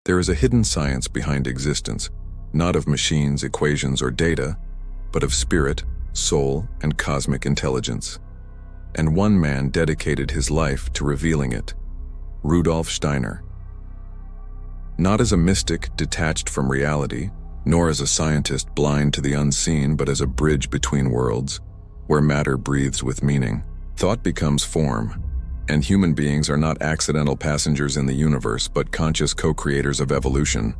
There is a hidden science behind existence, not of machines, equations, or data, but of spirit, soul, and cosmic intelligence. And one man dedicated his life to revealing it: Rudolf Steiner. Not as a mystic detached from reality, nor as a scientist blind to the unseen, but as a bridge between worlds, where matter breathes with meaning. Thought becomes form, and human beings are not accidental passengers in the universe, but conscious co-creators of evolution.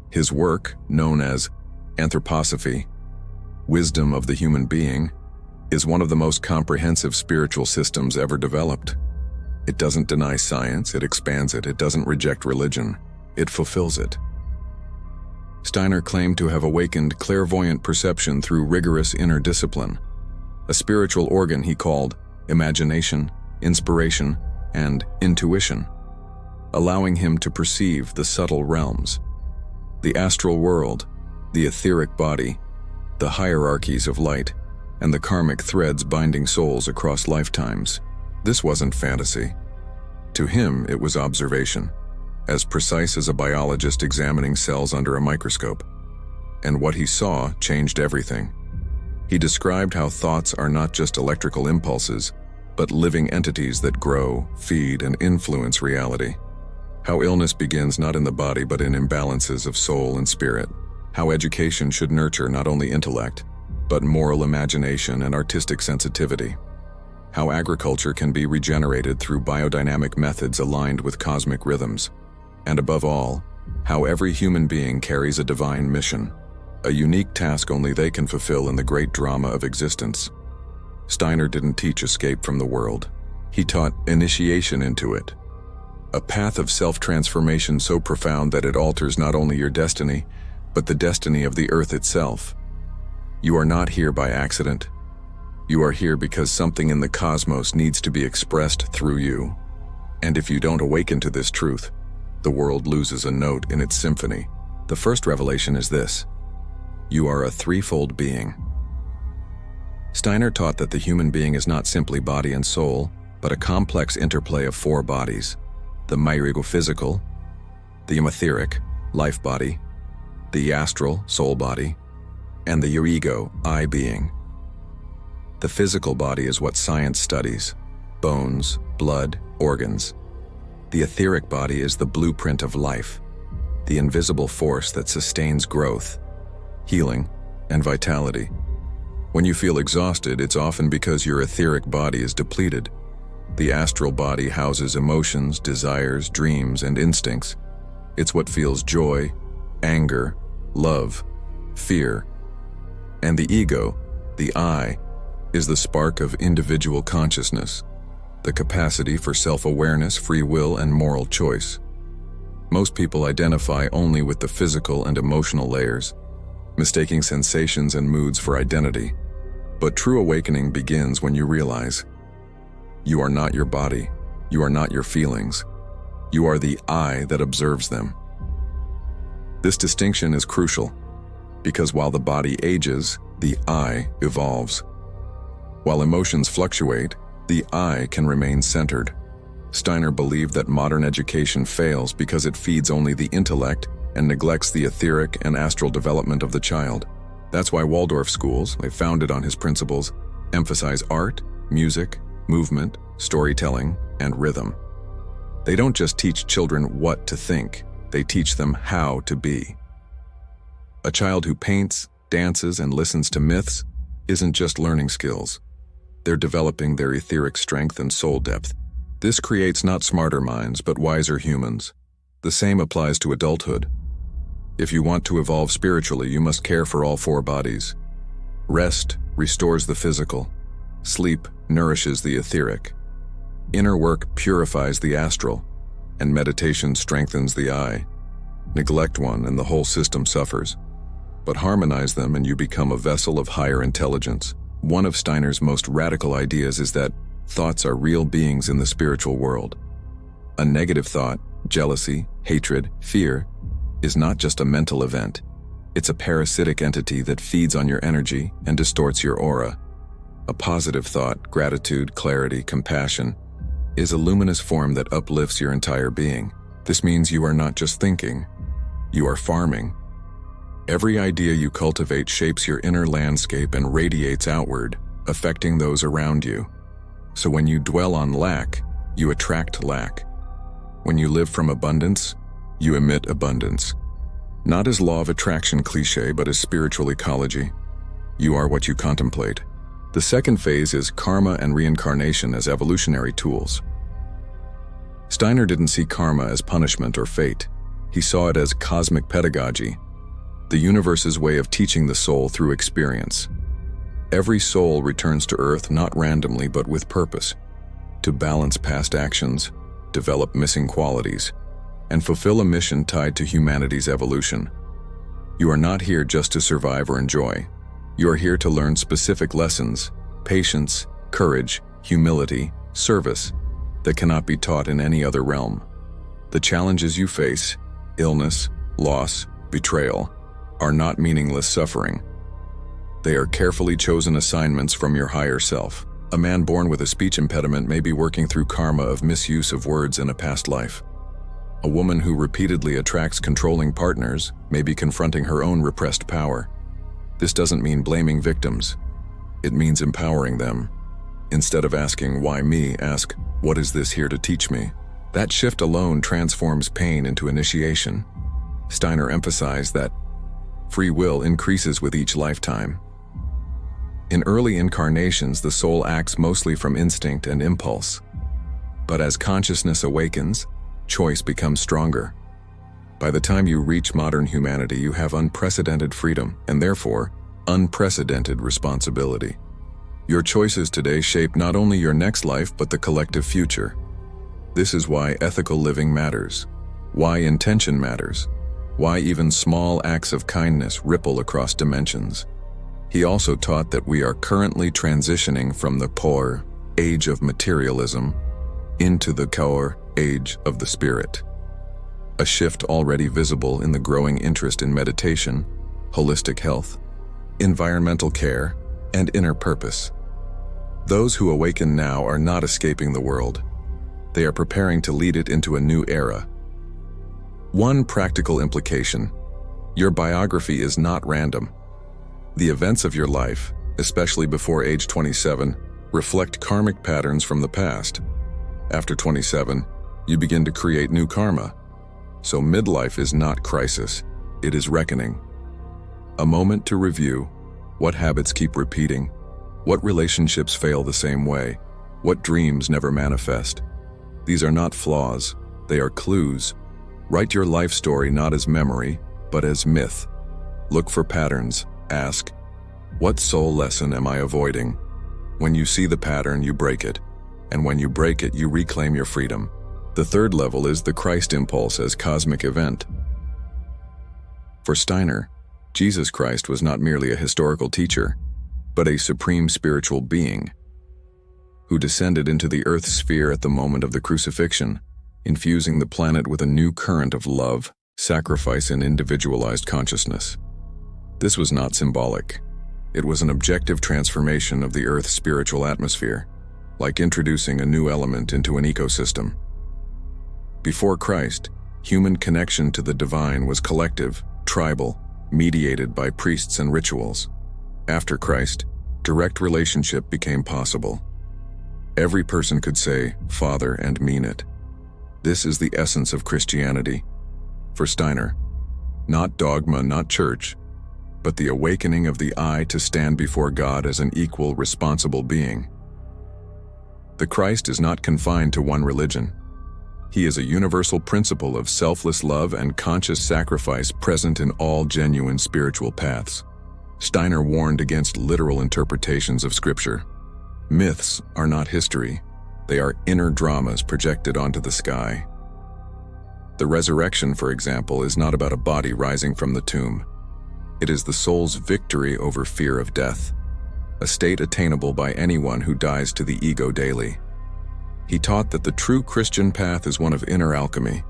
His work, known as anthroposophy, wisdom of the human being, is one of the most comprehensive spiritual systems ever developed. It doesn't deny science, it expands it. It doesn't reject religion, it fulfills it. Steiner claimed to have awakened clairvoyant perception through rigorous inner discipline, a spiritual organ he called imagination, inspiration, and intuition, allowing him to perceive the subtle realms, the astral world, the etheric body, the hierarchies of light, and the karmic threads binding souls across lifetimes. This wasn't fantasy. To him, it was observation, as precise as a biologist examining cells under a microscope. And what he saw changed everything. He described how thoughts are not just electrical impulses, but living entities that grow, feed, and influence reality. How illness begins not in the body but in imbalances of soul and spirit. How education should nurture not only intellect, but moral imagination and artistic sensitivity. How agriculture can be regenerated through biodynamic methods aligned with cosmic rhythms. And above all, how every human being carries a divine mission, a unique task only they can fulfill in the great drama of existence. Steiner didn't teach escape from the world. He taught initiation into it, a path of self-transformation so profound that it alters not only your destiny, but the destiny of the earth itself. You are not here by accident. You are here because something in the cosmos needs to be expressed through you. And if you don't awaken to this truth, the world loses a note in its symphony. The first revelation is this: you are a threefold being. Steiner taught that the human being is not simply body and soul, but a complex interplay of four bodies: the myrigo-physical, the etheric, life body, the astral, soul body, and the ego, I being. The physical body is what science studies: bones, blood, organs. The etheric body is the blueprint of life, the invisible force that sustains growth, healing, and vitality. When you feel exhausted, it's often because your etheric body is depleted. The astral body houses emotions, desires, dreams, and instincts. It's what feels joy, anger, love, fear. And the ego, the I, is the spark of individual consciousness, the capacity for self-awareness, free will, and moral choice. Most people identify only with the physical and emotional layers, mistaking sensations and moods for identity. But true awakening begins when you realize you are not your body, you are not your feelings, you are the I that observes them. This distinction is crucial, because while the body ages, the I evolves. While emotions fluctuate, the I can remain centered. Steiner believed that modern education fails because it feeds only the intellect and neglects the etheric and astral development of the child. That's why Waldorf schools, founded on his principles, emphasize art, music, movement, storytelling, and rhythm. They don't just teach children what to think, they teach them how to be. A child who paints, dances, and listens to myths isn't just learning skills. They're developing their etheric strength and soul depth. This creates not smarter minds, but wiser humans. The same applies to adulthood. If you want to evolve spiritually, you must care for all four bodies. Rest restores the physical. Sleep nourishes the etheric. Inner work purifies the astral, and meditation strengthens the I. Neglect one and the whole system suffers. But harmonize them and you become a vessel of higher intelligence. One of Steiner's most radical ideas is that thoughts are real beings in the spiritual world. A negative thought, jealousy, hatred, fear, is not just a mental event. It's a parasitic entity that feeds on your energy and distorts your aura. A positive thought, gratitude, clarity, compassion, is a luminous form that uplifts your entire being. This means you are not just thinking, You are farming. Every idea you cultivate shapes your inner landscape and radiates outward, affecting those around you. So when you dwell on lack, you attract lack. When you live from abundance, you emit abundance. Not as law of attraction cliché, but as spiritual ecology. You are what you contemplate. The second phase is karma and reincarnation as evolutionary tools. Steiner didn't see karma as punishment or fate. He saw it as cosmic pedagogy, the universe's way of teaching the soul through experience. Every soul returns to Earth not randomly but with purpose, to balance past actions, develop missing qualities, and fulfill a mission tied to humanity's evolution. You are not here just to survive or enjoy. You are here to learn specific lessons, patience, courage, humility, service, that cannot be taught in any other realm. The challenges you face, illness, loss, betrayal, are not meaningless suffering. They are carefully chosen assignments from your higher self. A man born with a speech impediment may be working through karma of misuse of words in a past life. A woman who repeatedly attracts controlling partners may be confronting her own repressed power. This doesn't mean blaming victims. It means empowering them. Instead of asking, "Why me?" ask, "What is this here to teach me?" That shift alone transforms pain into initiation. Steiner emphasized that free will increases with each lifetime. In early incarnations, the soul acts mostly from instinct and impulse. But as consciousness awakens, choice becomes stronger. By the time you reach modern humanity, you have unprecedented freedom and therefore unprecedented responsibility. Your choices today shape not only your next life but the collective future. This is why ethical living matters, why intention matters, why even small acts of kindness ripple across dimensions. He also taught that we are currently transitioning from the poor age of materialism into the Kaur age of the spirit. A shift already visible in the growing interest in meditation, holistic health, environmental care, and inner purpose. Those who awaken now are not escaping the world. They are preparing to lead it into a new era. One practical implication: your biography is not random. The events of your life, especially before age 27, reflect karmic patterns from the past. After 27, you begin to create new karma. So midlife is not crisis, it is reckoning. A moment to review what habits keep repeating, what relationships fail the same way, what dreams never manifest. These are not flaws, they are clues. Write your life story not as memory, but as myth. Look for patterns. Ask, what soul lesson am I avoiding? When you see the pattern, you break it. And when you break it, you reclaim your freedom. The third level is the Christ impulse as cosmic event. For Steiner, Jesus Christ was not merely a historical teacher, but a supreme spiritual being who descended into the earth sphere at the moment of the crucifixion, infusing the planet with a new current of love, sacrifice, and individualized consciousness. This was not symbolic. It was an objective transformation of the Earth's spiritual atmosphere, like introducing a new element into an ecosystem. Before Christ, human connection to the divine was collective, tribal, mediated by priests and rituals. After Christ, direct relationship became possible. Every person could say, "Father," and mean it. This is the essence of Christianity. For Steiner, not dogma, not church, but the awakening of the I to stand before God as an equal, responsible being. The Christ is not confined to one religion. He is a universal principle of selfless love and conscious sacrifice present in all genuine spiritual paths. Steiner warned against literal interpretations of Scripture. Myths are not history. They are inner dramas projected onto the sky. The resurrection, for example, is not about a body rising from the tomb. It is the soul's victory over fear of death, a state attainable by anyone who dies to the ego daily. He taught that the true Christian path is one of inner alchemy,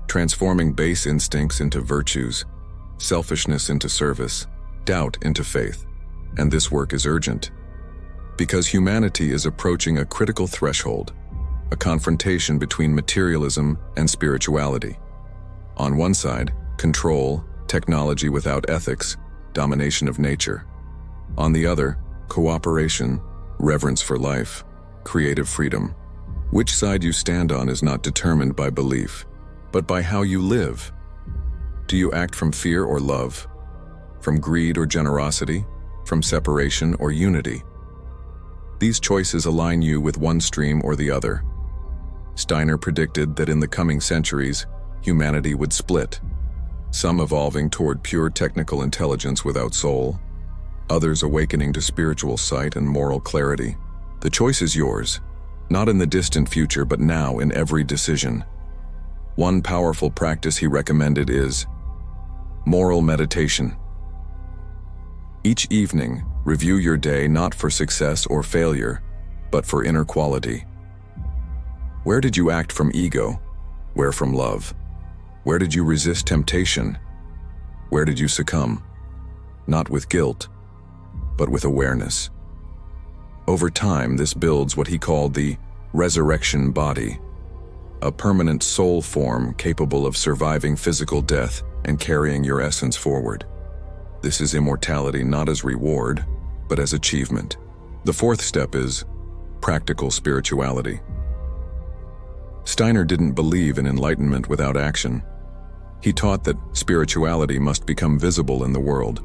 transforming base instincts into virtues, selfishness into service, doubt into faith. And this work is urgent, because humanity is approaching a critical threshold, a confrontation between materialism and spirituality. On one side, control, technology without ethics, domination of nature. On the other, cooperation, reverence for life, creative freedom. Which side you stand on is not determined by belief, but by how you live. Do you act from fear or love? From greed or generosity? From separation or unity? These choices align you with one stream or the other. Steiner predicted that in the coming centuries, humanity would split, some evolving toward pure technical intelligence without soul, others awakening to spiritual sight and moral clarity. The choice is yours, not in the distant future, but now in every decision. One powerful practice he recommended is moral meditation. Each evening, review your day not for success or failure, but for inner quality. Where did you act from ego? Where from love? Where did you resist temptation? Where did you succumb? Not with guilt, but with awareness. Over time, this builds what he called the resurrection body, a permanent soul form capable of surviving physical death and carrying your essence forward. This is immortality not as reward, but as achievement. The fourth step is practical spirituality. Steiner didn't believe in enlightenment without action. He taught that spirituality must become visible in the world,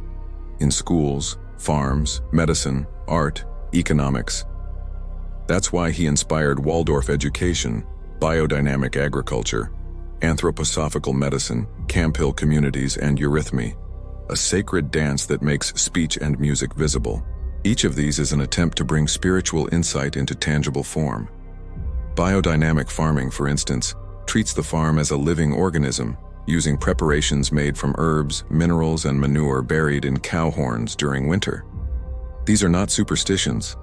in schools, farms, medicine, art, economics. That's why he inspired Waldorf education, biodynamic agriculture, anthroposophical medicine, Camp Hill communities, and eurythmy, a sacred dance that makes speech and music visible. Each of these is an attempt to bring spiritual insight into tangible form. Biodynamic farming, for instance, treats the farm as a living organism, using preparations made from herbs, minerals, and manure buried in cow horns during winter. These are not superstitions.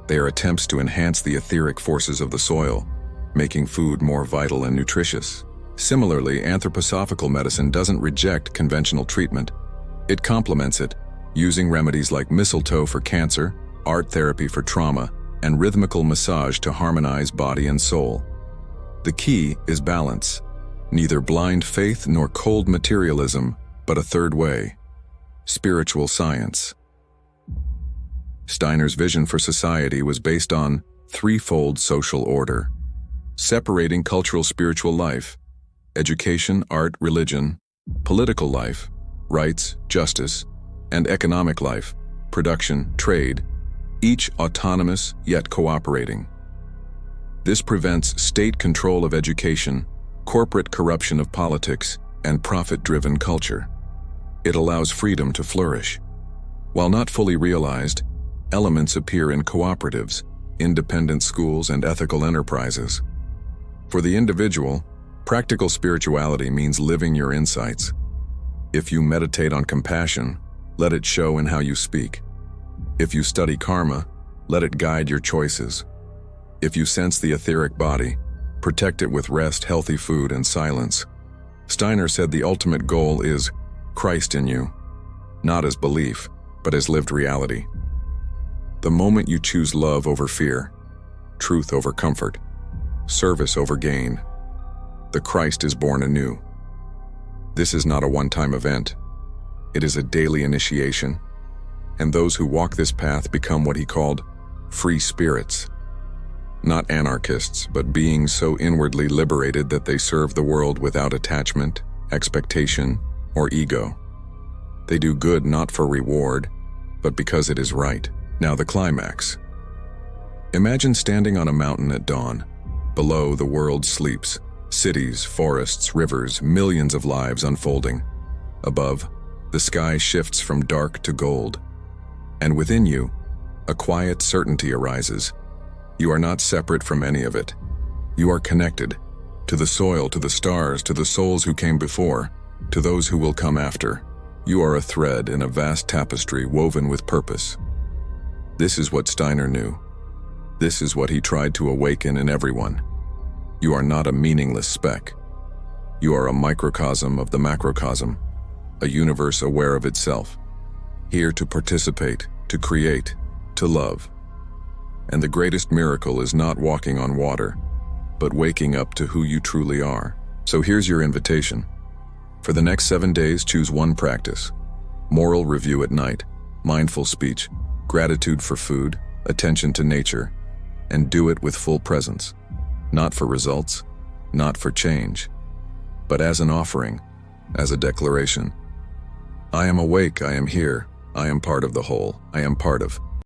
They are attempts to enhance the etheric forces of the soil, making food more vital and nutritious. Similarly, anthroposophical medicine doesn't reject conventional treatment. It complements it, using remedies like mistletoe for cancer, art therapy for trauma, and rhythmical massage to harmonize body and soul. The key is balance. Neither blind faith nor cold materialism, but a third way: spiritual science. Steiner's vision for society was based on threefold social order, separating cultural spiritual life, education, art, religion, political life, rights, justice, and economic life, production, trade, each autonomous yet cooperating. This prevents state control of education, corporate corruption of politics, and profit-driven culture. It allows freedom to flourish. While not fully realized, elements appear in cooperatives, independent schools, and ethical enterprises. For the individual, practical spirituality means living your insights. If you meditate on compassion, let it show in how you speak. If you study karma, let it guide your choices. If you sense the etheric body, protect it with rest, healthy food, and silence. Steiner said the ultimate goal is Christ in you, not as belief, but as lived reality. The moment you choose love over fear, truth over comfort, service over gain, the Christ is born anew. This is not a one-time event. It is a daily initiation, and those who walk this path become what he called free spirits. Not anarchists, but beings so inwardly liberated that they serve the world without attachment, expectation, or ego. They do good not for reward, but because it is right. Now the climax. Imagine standing on a mountain at dawn. Below, the world sleeps. Cities, forests, rivers, millions of lives unfolding. Above, the sky shifts from dark to gold. And within you, a quiet certainty arises. You are not separate from any of it. You are connected to the soil, to the stars, to the souls who came before, to those who will come after. You are a thread in a vast tapestry woven with purpose. This is what Steiner knew. This is what he tried to awaken in everyone. You are not a meaningless speck. You are a microcosm of the macrocosm, a universe aware of itself, here to participate, to create, to love. And the greatest miracle is not walking on water, but waking up to who you truly are. So here's your invitation. For the next 7 days, choose one practice. Moral review at night, mindful speech, gratitude for food, attention to nature, and do it with full presence. Not for results, not for change, but as an offering, as a declaration. I am awake, I am here, I am part of the whole, I am part of